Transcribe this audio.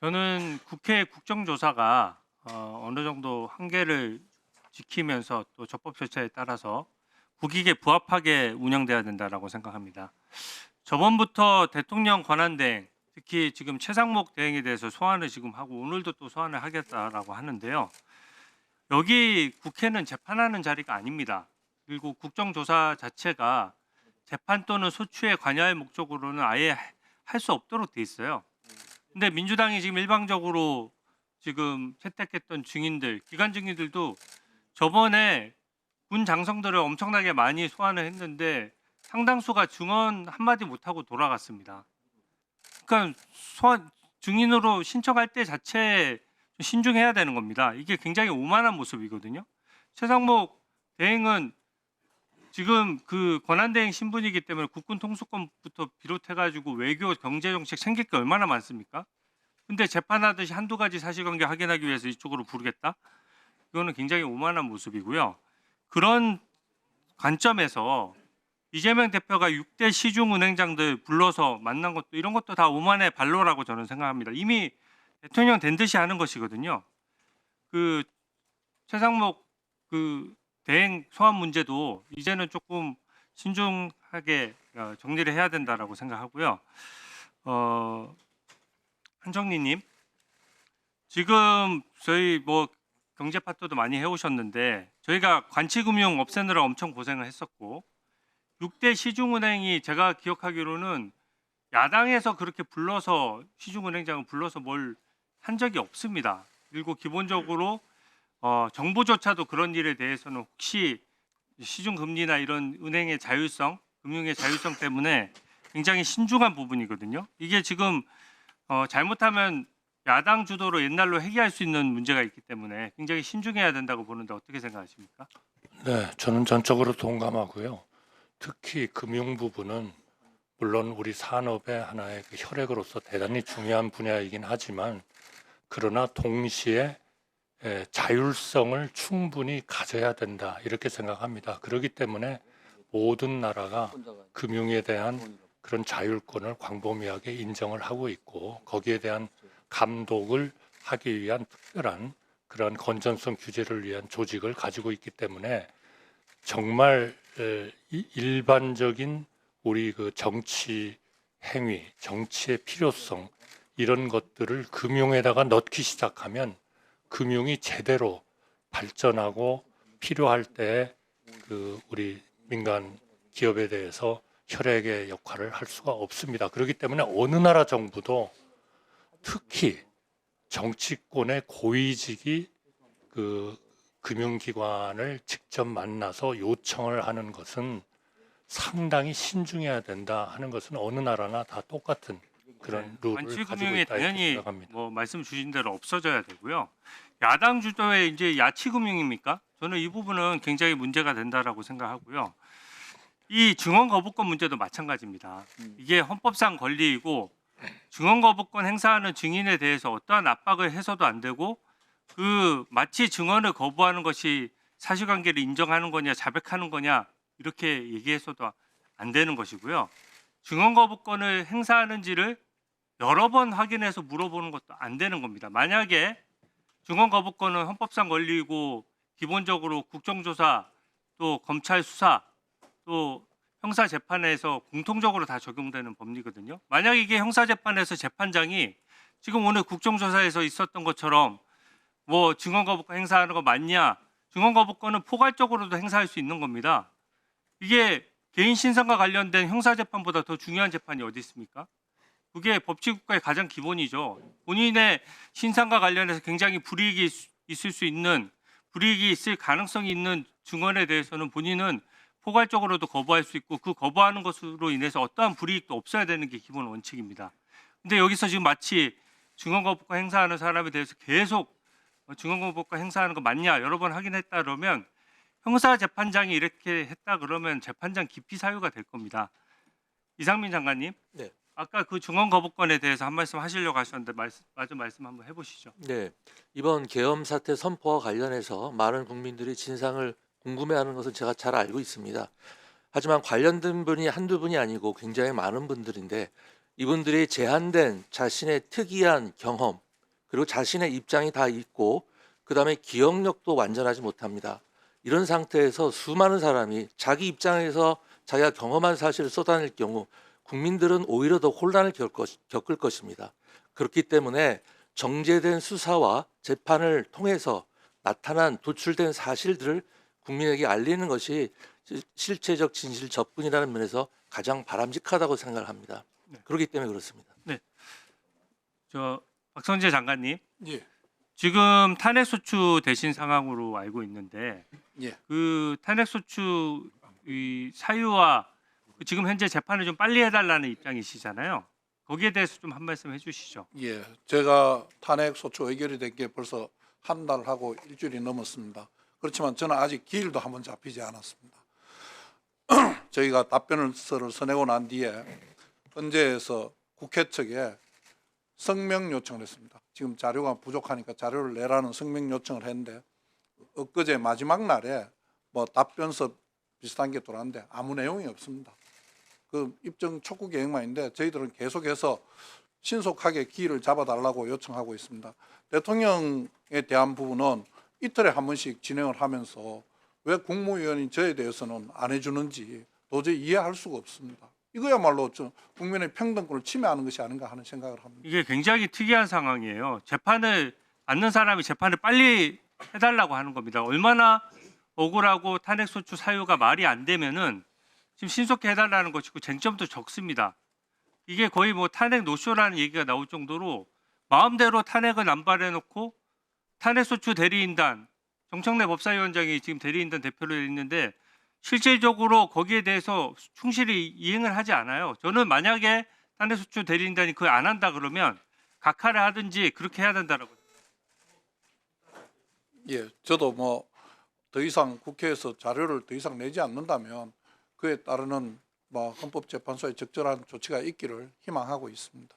저는 국회 국정조사가 어느 정도 한계를 지키면서 또 적법 절차에 따라서 국익에 부합하게 운영돼야 된다라고 생각합니다. 저번부터 대통령 권한대행, 특히 지금 최상목 대행에 대해서 소환을 지금 하고 오늘도 또 소환을 하겠다라고 하는데요. 여기 국회는 재판하는 자리가 아닙니다. 그리고 국정조사 자체가 재판 또는 소추에 관여할 목적으로는 아예 할 수 없도록 돼 있어요. 근데 민주당이 지금 일방적으로 지금 채택했던 증인들, 기관 증인들도 저번에 군 장성들을 엄청나게 많이 소환을 했는데 상당수가 증언 한마디 못하고 돌아갔습니다. 그러니까 소환 증인으로 신청할 때 자체에 신중해야 되는 겁니다. 이게 굉장히 오만한 모습이거든요. 최상목 대행은 지금 그 권한대행 신분이기 때문에 국군 통수권부터 비롯해가지고 외교, 경제 정책 챙길 게 얼마나 많습니까? 근데 재판하듯이 한두 가지 사실관계 확인하기 위해서 이쪽으로 부르겠다? 이거는 굉장히 오만한 모습이고요. 그런 관점에서 이재명 대표가 6대 시중은행장들 불러서 만난 것도 이런 것도 다 오만의 발로라고 저는 생각합니다. 이미 대통령 된 듯이 하는 것이거든요. 그 최상목 그 대행 소환 문제도 이제는 조금 신중하게 정리를 해야 된다라고 생각하고요. 한정리님, 지금 저희 뭐 경제 파트도 많이 해오셨는데 저희가 관치금융 없애느라 엄청 고생을 했었고 6대 시중은행이 제가 기억하기로는 야당에서 그렇게 불러서 시중은행장을 불러서 뭘 한 적이 없습니다. 그리고 기본적으로 정부조차도 그런 일에 대해서는 혹시 시중금리나 이런 은행의 자율성, 금융의 자율성 때문에 굉장히 신중한 부분이거든요. 이게 지금 잘못하면 야당 주도로 옛날로 회귀할 수 있는 문제가 있기 때문에 굉장히 신중해야 된다고 보는데 어떻게 생각하십니까? 네, 저는 전적으로 동감하고요. 특히 금융 부분은 물론 우리 산업의 하나의 그 혈액으로서 대단히 중요한 분야이긴 하지만 그러나 동시에 자율성을 충분히 가져야 된다 이렇게 생각합니다. 그렇기 때문에 모든 나라가 금융에 대한 그런 자율권을 광범위하게 인정을 하고 있고 거기에 대한 감독을 하기 위한 특별한 그런 건전성 규제를 위한 조직을 가지고 있기 때문에 정말 일반적인 우리 그 정치 행위, 정치의 필요성 이런 것들을 금융에다가 넣기 시작하면 금융이 제대로 발전하고 필요할 때 그 우리 민간 기업에 대해서 혈액의 역할을 할 수가 없습니다. 그렇기 때문에 어느 나라 정부도 특히 정치권의 고위직이 그 금융기관을 직접 만나서 요청을 하는 것은 상당히 신중해야 된다 하는 것은 어느 나라나 다 똑같은 그런 룰을 가지고 관치금융이 있다 이렇게 당연히 생각합니다. 뭐 말씀 주신 대로 없어져야 되고요. 야당 주도의 이제 야치금융입니까? 저는 이 부분은 굉장히 문제가 된다라고 생각하고요. 이 증언 거부권 문제도 마찬가지입니다. 이게 헌법상 권리이고 증언 거부권 행사하는 증인에 대해서 어떠한 압박을 해서도 안 되고 그 마치 증언을 거부하는 것이 사실관계를 인정하는 거냐 자백하는 거냐 이렇게 얘기해서도 안 되는 것이고요. 증언 거부권을 행사하는지를 여러 번 확인해서 물어보는 것도 안 되는 겁니다. 만약에 증언 거부권은 헌법상 권리이고 기본적으로 국정조사 또 검찰 수사 또 형사 재판에서 공통적으로 다 적용되는 법리거든요. 만약 이게 형사 재판에서 재판장이 지금 오늘 국정조사에서 있었던 것처럼 뭐 증언 거부권 행사하는 거 맞냐? 증언 거부권은 포괄적으로도 행사할 수 있는 겁니다. 이게 개인 신상과 관련된 형사 재판보다 더 중요한 재판이 어디 있습니까? 그게 법치국가의 가장 기본이죠. 본인의 신상과 관련해서 굉장히 불이익이 있을 수 있는 불이익이 있을 가능성이 있는 증언에 대해서는 본인은 포괄적으로도 거부할 수 있고 그 거부하는 것으로 인해서 어떠한 불이익도 없어야 되는 게 기본 원칙입니다. 근데 여기서 지금 마치 증언 거부권 행사하는 사람에 대해서 계속 증언 거부권 행사하는 거 맞냐 여러 번 확인했다 그러면 형사 재판장이 이렇게 했다 그러면 재판장 기피 사유가 될 겁니다. 이상민 장관님. 네. 아까 그 증언 거부권에 대해서 한 말씀 하시려고 하셨는데 마저 말씀 한번 해보시죠. 네, 이번 계엄 사태 선포와 관련해서 많은 국민들이 진상을 궁금해하는 것은 제가 잘 알고 있습니다. 하지만 관련된 분이 한두 분이 아니고 굉장히 많은 분들인데 이분들이 제한된 자신의 특이한 경험 그리고 자신의 입장이 다 있고 그다음에 기억력도 완전하지 못합니다. 이런 상태에서 수많은 사람이 자기 입장에서 자기가 경험한 사실을 쏟아낼 경우 국민들은 오히려 더 혼란을 겪을 것입니다. 그렇기 때문에 정제된 수사와 재판을 통해서 나타난 도출된 사실들을 국민에게 알리는 것이 실체적 진실 접근이라는 면에서 가장 바람직하다고 생각을 합니다. 네. 그렇기 때문에 그렇습니다. 저 박성재 장관님, 예, 지금 탄핵소추 대신 상황으로 알고 있는데 예. 그 탄핵소추 이 사유와 지금 현재 재판을 좀 빨리 해달라는 입장이시잖아요. 거기에 대해서 좀 한 말씀 해주시죠. 예, 제가 탄핵 소추 의결이 된 게 벌써 한 달하고 일주일이 넘었습니다. 그렇지만 저는 아직 기일도 한번 잡히지 않았습니다. 저희가 답변서를 써내고 난 뒤에 헌재에서 국회 측에 성명 요청을 했습니다. 지금 자료가 부족하니까 자료를 내라는 성명 요청을 했는데 엊그제 마지막 날에 뭐 답변서 비슷한 게 돌아왔는데 아무 내용이 없습니다. 그 입증 촉구 계획만 있는데 저희들은 계속해서 신속하게 기일을 잡아달라고 요청하고 있습니다. 대통령에 대한 부분은 이틀에 한 번씩 진행을 하면서 왜 국무위원이 저에 대해서는 안 해주는지 도저히 이해할 수가 없습니다. 이거야말로 국민의 평등권을 침해하는 것이 아닌가 하는 생각을 합니다. 이게 굉장히 특이한 상황이에요. 재판을 받는 사람이 재판을 빨리 해달라고 하는 겁니다. 얼마나 억울하고 탄핵소추 사유가 말이 안 되면은 지금 신속히 해달라는 것이고 쟁점도 적습니다. 이게 거의 뭐 탄핵 노쇼라는 얘기가 나올 정도로 마음대로 탄핵을 남발해놓고 탄핵소추 대리인단 정청래 법사위원장이 지금 대리인단 대표로 있는데 실질적으로 거기에 대해서 충실히 이행을 하지 않아요. 저는 만약에 탄핵소추 대리인단이 그걸 안 한다 그러면 각하를 하든지 그렇게 해야 된다라고. 예, 저도 뭐 더 이상 국회에서 자료를 더 이상 내지 않는다면 그에 따르는 뭐 헌법재판소의 적절한 조치가 있기를 희망하고 있습니다.